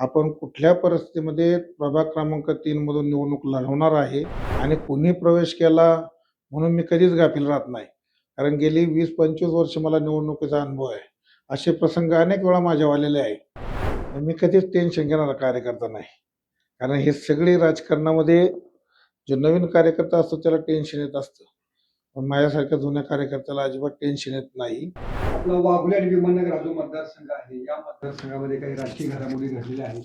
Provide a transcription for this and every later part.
आपण कुठल्या परिस्थितीमध्ये प्रभाग क्रमांक 3 मधून निवडणूक लढवणार आहे आणि कुणी प्रवेश केला म्हणून मी कधीच गाफील राहत नाही. कारण गेली 20-25 वर्ष मला निवडणुकीचा अनुभव आहे. असे प्रसंग अनेक वेळा माझ्यावर आलेले आहे. मी कधीच टेन्शन घेणारा कार्यकर्ता नाही. कारण हे सगळे राजकारणामध्ये जो नवीन कार्यकर्ता असतो त्याला टेन्शन येत असतं. पण माझ्यासारख्या जुन्या कार्यकर्त्याला अजिबात टेन्शन येत नाही. आपला वाघोली आणि विमाननगर हा जो मतदारसंघ आहे, या मतदारसंघामध्ये काही राजकीय घडामोडी घडलेल्या आहेत.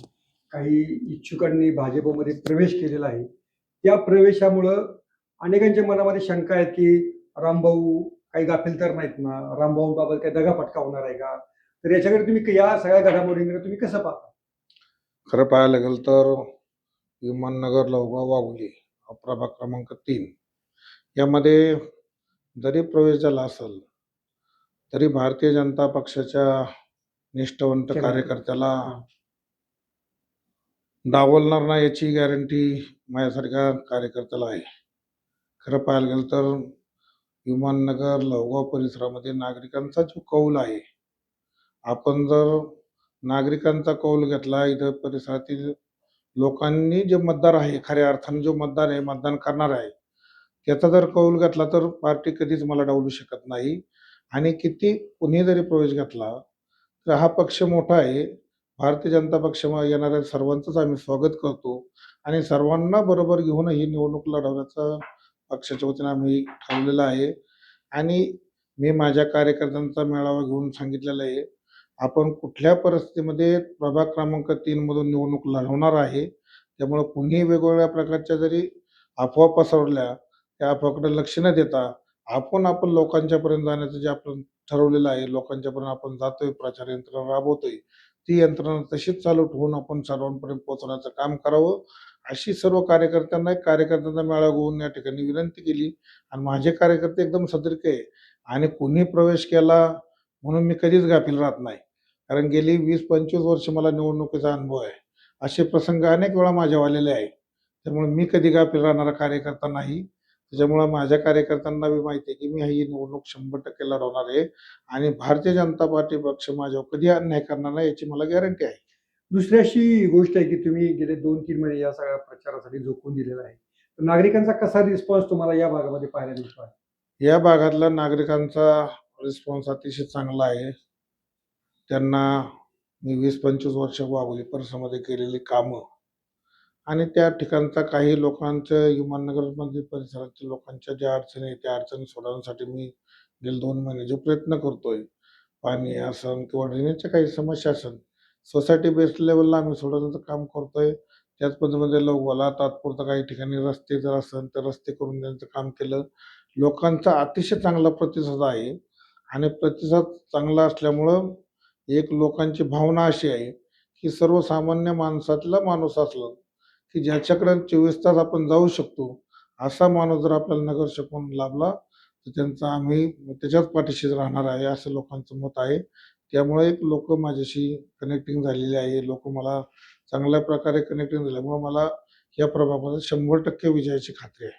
काही इच्छुकांनी भाजपमध्ये प्रवेश केलेला आहे. त्या प्रवेशामुळं अनेकांच्या मनामध्ये शंका आहेत की रामभाऊ काही गाफील तर नाहीत ना, रामभाऊंबाबत काही दगाफटका होणार आहे का? तर याच्याकडे तुम्ही या सगळ्या घडामोडींकडे तुम्ही कसं पाहता? खरं पाहायला गेलं तर विमाननगर, लवगाव, वाघोली हा प्रभाग क्रमांक 3 यामध्ये जरी प्रवेश झाला असेल तरी भारतीय जनता पक्षाच्या निष्ठावंत कार्यकर्त्याला डावलणार नाही याची गॅरंटी माझ्यासारख्या कार्यकर्त्याला आहे. खरं पाहायला गेलं तर विमाननगर, लवगाव परिसरामध्ये नागरिकांचा जो कौल आहे, आपण जर नागरिकांचा कौल घेतला, इथं परिसरातील लोकांनी जे मतदार आहे, खऱ्या अर्थाने जो मतदार आहे, मतदान करणार आहे, त्याचा जर कौल घेतला तर पार्टी कधीच मला डावलू शकत नाही. आणि किती कुणी जरी प्रवेश घेतला तर हा पक्ष मोठा आहे. भारतीय जनता पक्ष येणाऱ्या सर्वांचंच आम्ही स्वागत करतो आणि सर्वांना बरोबर घेऊन ही निवडणूक लढवण्याचा पक्षाच्या वतीने आम्ही ठरवलेलं आहे. आणि मी माझ्या कार्यकर्त्यांचा मेळावा घेऊन सांगितलेलं आहे, आपण कुठल्या परिस्थितीमध्ये प्रभाग क्रमांक 3 मधून निवडणूक लढवणार आहे. त्यामुळे कुणीही वेगवेगळ्या प्रकारच्या जरी अफवा पसरवल्या, त्या अफवाकडे लक्ष न देता आपण लोकांच्यापर्यंत जाण्याचं जे आपण ठरवलेलं आहे, लोकांच्यापर्यंत आपण जातोय, प्रचार यंत्रणा राबवतोय, ती यंत्रणा तशीच चालू ठेवून आपण सर्वांपर्यंत पोहोचवण्याचं काम करावं, अशी सर्व कार्यकर्त्यांचा मेळावा घेऊन या ठिकाणी विनंती केली. आणि माझे कार्यकर्ते एकदम सतर्क आहे आणि कुणी प्रवेश केला म्हणून मी कधीच गाफील राहत नाही. कारण गेली 20-25 वर्ष मला निवडणुकीचा अनुभव आहे. असे प्रसंग अनेक वेळा माझ्यावर आलेले आहे. त्यामुळे मी कधी गाफील राहणारा कार्यकर्ता नाही. त्याच्यामुळं माझ्या कार्यकर्त्यांना बी माहिती आहे की मी ही निवडणूक 100% लढवणार आहे आणि भारतीय जनता पार्टी पक्ष माझ्यावर कधी अन्याय करणार नाही याची मला गॅरंटी आहे. दुसरी अशी गोष्ट आहे की तुम्ही गेले 2-3 महिने या सगळ्या प्रचारासाठी झोकून दिलेला आहे. तर नागरिकांचा कसा रिस्पॉन्स तुम्हाला या भागामध्ये पाहायला मिळतो आहे? या भागातल्या नागरिकांचा रिस्पॉन्स अतिशय चांगला आहे. त्यांना मी 20-25 वर्ष वाघोली परिसरामध्ये केलेली कामं आणि त्या ठिकाणचा काही लोकांच्या विमाननगरमध्ये परिसरातील लोकांच्या ज्या अडचणी आहेत, त्या अडचणी सोडवण्यासाठी मी गेले 2 महिने जो प्रयत्न करतोय, पाणी असन किंवा ड्रेनेजच्या काही समस्या असन, सोसायटी बेस्ड लेवलला आम्ही सोडवण्याचं काम करतोय. त्याच पद्धतीमध्ये लवगावला तात्पुरतं काही ठिकाणी रस्ते जर असेल तर रस्ते करून देण्याचं काम केलं. लोकांचा अतिशय चांगला प्रतिसाद आहे आणि प्रतिसाद चांगला असल्यामुळं एक लोकांची भावना अशी आहे की सर्वसामान्य माणसातला माणूस असला की ज्याच्याकडे 24 तास आपण जाऊ शकतो, असा माणूस जर आपल्याला नगरसेवक म्हणून लाभला तर त्यांचा आम्ही त्याच्याच पाठीशी राहणार आहे, असं लोकांचं मत आहे. त्यामुळे लोक माझ्याशी कनेक्टिंग झालेले आहे. लोक मला चांगल्या प्रकारे कनेक्टिंग झाल्यामुळे मला या प्रभागामध्ये 100% विजयाची खात्री आहे.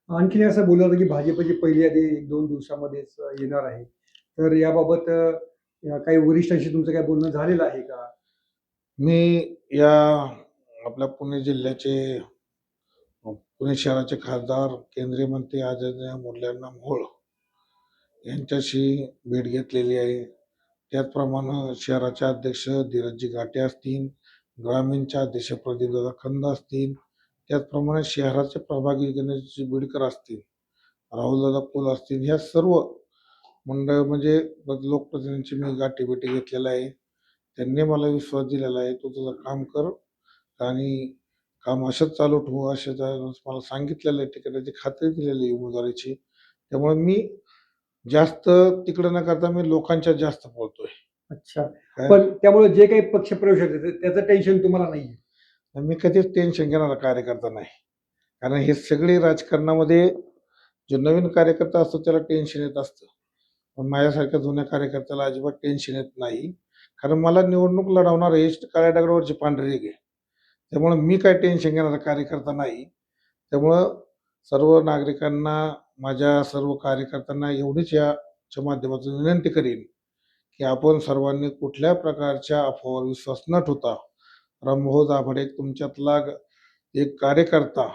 आणखीन असं बोललं जातं की भाजपची पहिली यादी 1-2 दिवसामध्येच येणार आहे. तर याबाबत काही वरिष्ठांशी तुमचं काही बोलणं झालेलं आहे का? मी या आपल्या पुणे जिल्ह्याचे पुणे शहराचे खासदार, केंद्रीय मंत्री आदरणीय मुरलीधर मोहोळ यांच्याशी भेट घेतलेली आहे. त्याचप्रमाणे शहराचे अध्यक्ष धीरजजी घाटे असतील, ग्रामीणचे अध्यक्ष प्रदीपदादा खंद असतील, त्याचप्रमाणे शहराचे प्रभागी गणेशजी बिडकर असतील, राहुलदादा कुल असतील, ह्या सर्व मंडळ म्हणजे लोकप्रतिनिधींची मी गाठीभेटी घेतलेला आहे. त्यांनी मला विश्वास दिलेला आहे, तू तुझं काम कर आणि काम असंच चालू ठेवू, असे मला सांगितलेलं आहे, तिकिटाची खात्री दिलेली आहे उमेदवारीची. त्यामुळे मी जास्त तिकडं न करता मी लोकांच्यात जास्त बोलतोय. अच्छा. पण त्यामुळे जे काही पक्ष प्रवेश होते त्याचं टेन्शन तुम्हाला नाहीये? मी कधीच टेन्शन घेणारा कार्यकर्ता नाही. कारण हे सगळे राजकारणामध्ये जो नवीन कार्यकर्ता असतो त्याला टेन्शन येत असतं. पण माझ्यासारख्या जुन्या कार्यकर्त्याला अजिबात टेन्शन येत नाही. कारण मला निवडणूक लढवणार हे काळ्या दगडावरची पांढरी रेघ आहे. त्यामुळे मी काय टेन्शन घेणारा कार्यकर्ता नाही. त्यामुळं सर्व नागरिकांना, माझ्या सर्व कार्यकर्त्यांना एवढीच याच्या माध्यमातून विनंती करीन की आपण सर्वांनी कुठल्या प्रकारच्या अफवावर विश्वास न ठेवता रामभाऊ दाभाडे तुमच्यातला एक कार्यकर्ता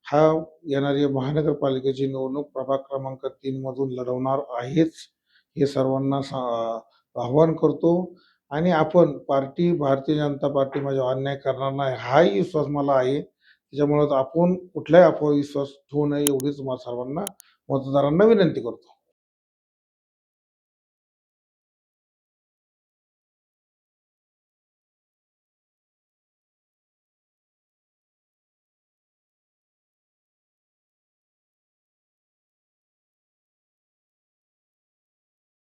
हा येणारी महानगरपालिकेची निवडणूक प्रभाग क्रमांक 3 मधून लढवणार आहेच, हे सर्वांना आव्हान करतो. आणि आपण पार्टी भारतीय जनता पार्टी माझ्यावर अन्याय करणार नाही हाही विश्वास मला आहे. त्याच्यामुळे आपण कुठल्याही अफवा विश्वास ठेवू नये एवढीच सर्वांना मतदारांना विनंती करतो.